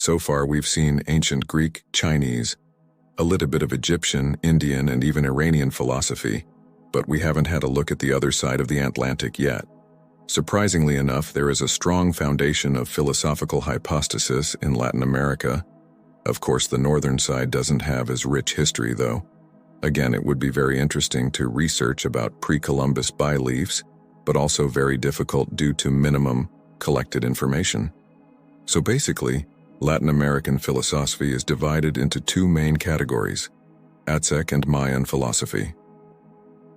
So far we've seen ancient Greek, Chinese, a little bit of Egyptian, Indian, and even Iranian philosophy, but we haven't had a look at the other side of the Atlantic yet. Surprisingly enough, there is a strong foundation of philosophical hypostasis in Latin America. Of course, the northern side doesn't have as rich history, though. Again, it would be very interesting to research about pre-Columbus beliefs, but also very difficult due to minimum collected information. So basically, Latin American philosophy is divided into two main categories: Aztec and Mayan philosophy.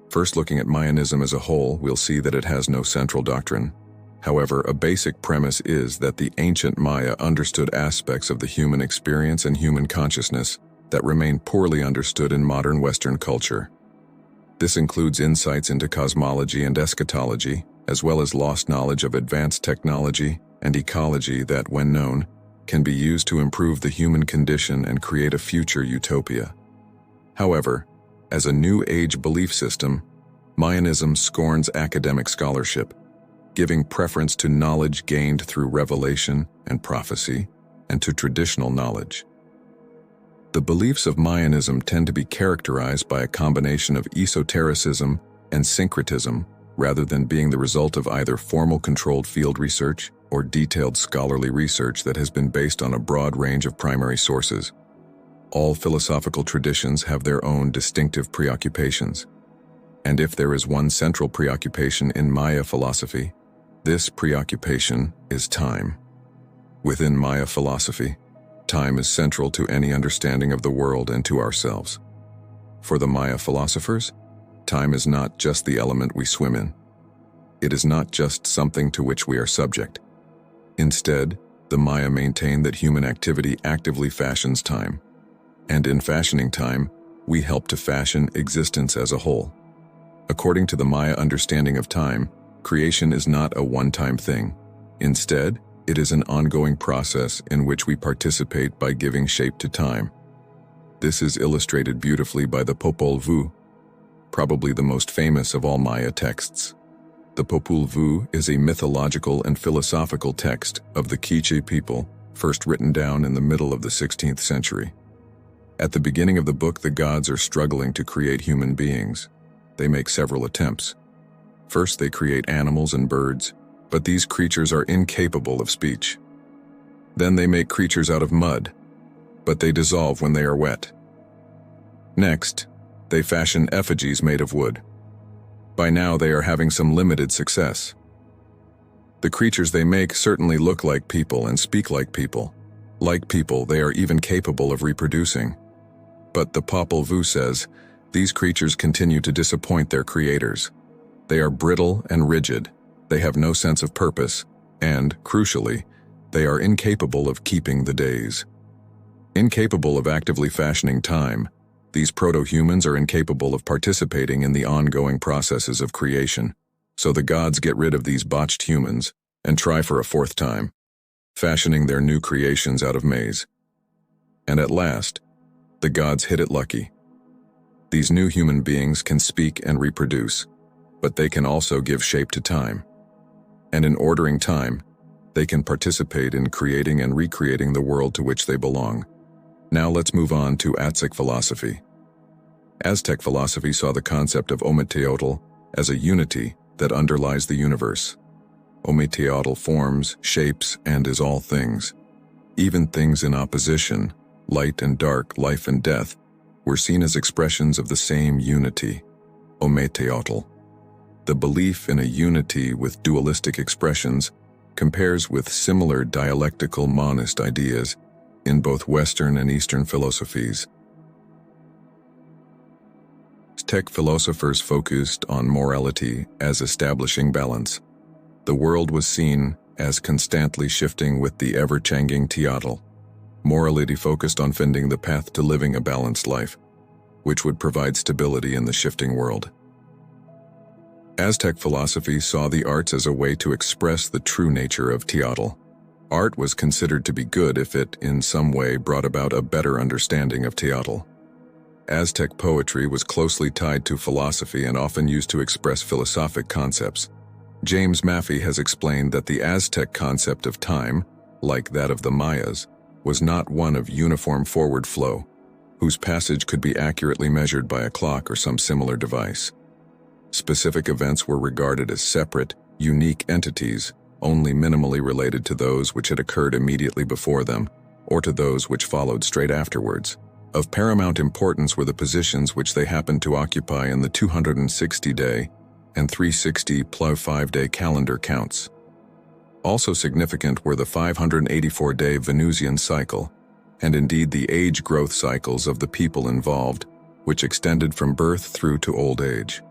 First, looking at Mayanism as a whole, we'll see that it has no central doctrine. However, a basic premise is that the ancient Maya understood aspects of the human experience and human consciousness that remain poorly understood in modern Western culture. This includes insights into cosmology and eschatology, as well as lost knowledge of advanced technology and ecology that, when known, can be used to improve the human condition and create a future utopia. However, as a New Age belief system, Mayanism scorns academic scholarship, giving preference to knowledge gained through revelation and prophecy, and to traditional knowledge. The beliefs of Mayanism tend to be characterized by a combination of esotericism and syncretism, rather than being the result of either formal controlled field research or detailed scholarly research that has been based on a broad range of primary sources. All philosophical traditions have their own distinctive preoccupations. And if there is one central preoccupation in Maya philosophy, this preoccupation is time. Within Maya philosophy, time is central to any understanding of the world and to ourselves. For the Maya philosophers, time is not just the element we swim in. It is not just something to which we are subject. Instead, the Maya maintain that human activity actively fashions time. And in fashioning time, we help to fashion existence as a whole. According to the Maya understanding of time, creation is not a one-time thing. Instead, it is an ongoing process in which we participate by giving shape to time. This is illustrated beautifully by the Popol Vuh, probably the most famous of all Maya texts. The Popol Vuh is a mythological and philosophical text of the Quiche people, first written down in the middle of the 16th century. At the beginning of the book, the gods are struggling to create human beings. They make several attempts. First, they create animals and birds, but these creatures are incapable of speech. Then they make creatures out of mud, but they dissolve when they are wet. Next, they fashion effigies made of wood. By now, they are having some limited success. The creatures they make certainly look like people and speak like people. Like people, they are even capable of reproducing. But the Popol Vuh says, these creatures continue to disappoint their creators. They are brittle and rigid, they have no sense of purpose, and, crucially, they are incapable of keeping the days. Incapable of actively fashioning time, these proto-humans are incapable of participating in the ongoing processes of creation, so the gods get rid of these botched humans and try for a fourth time, fashioning their new creations out of maize. And at last, the gods hit it lucky. These new human beings can speak and reproduce, but they can also give shape to time. And in ordering time, they can participate in creating and recreating the world to which they belong. Now let's move on to Aztec philosophy. Aztec philosophy saw the concept of Ometeotl as a unity that underlies the universe. Ometeotl forms, shapes, and is all things. Even things in opposition, light and dark, life and death, were seen as expressions of the same unity, Ometeotl. The belief in a unity with dualistic expressions compares with similar dialectical monist ideas in both Western and Eastern philosophies. Aztec philosophers focused on morality as establishing balance. The world was seen as constantly shifting with the ever-changing Teotl. Morality focused on finding the path to living a balanced life, which would provide stability in the shifting world. Aztec philosophy saw the arts as a way to express the true nature of Teotl. Art was considered to be good if it, in some way, brought about a better understanding of Teotl. Aztec poetry was closely tied to philosophy and often used to express philosophic concepts. James Maffei has explained that the Aztec concept of time, like that of the Mayas, was not one of uniform forward flow, whose passage could be accurately measured by a clock or some similar device. Specific events were regarded as separate, unique entities, only minimally related to those which had occurred immediately before them, or to those which followed straight afterwards. Of paramount importance were the positions which they happened to occupy in the 260-day and 360+5-day calendar counts. Also significant were the 584-day Venusian cycle, and indeed the age growth cycles of the people involved, which extended from birth through to old age.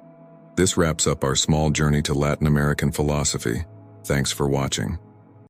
This wraps up our small journey to Latin American philosophy. Thanks for watching.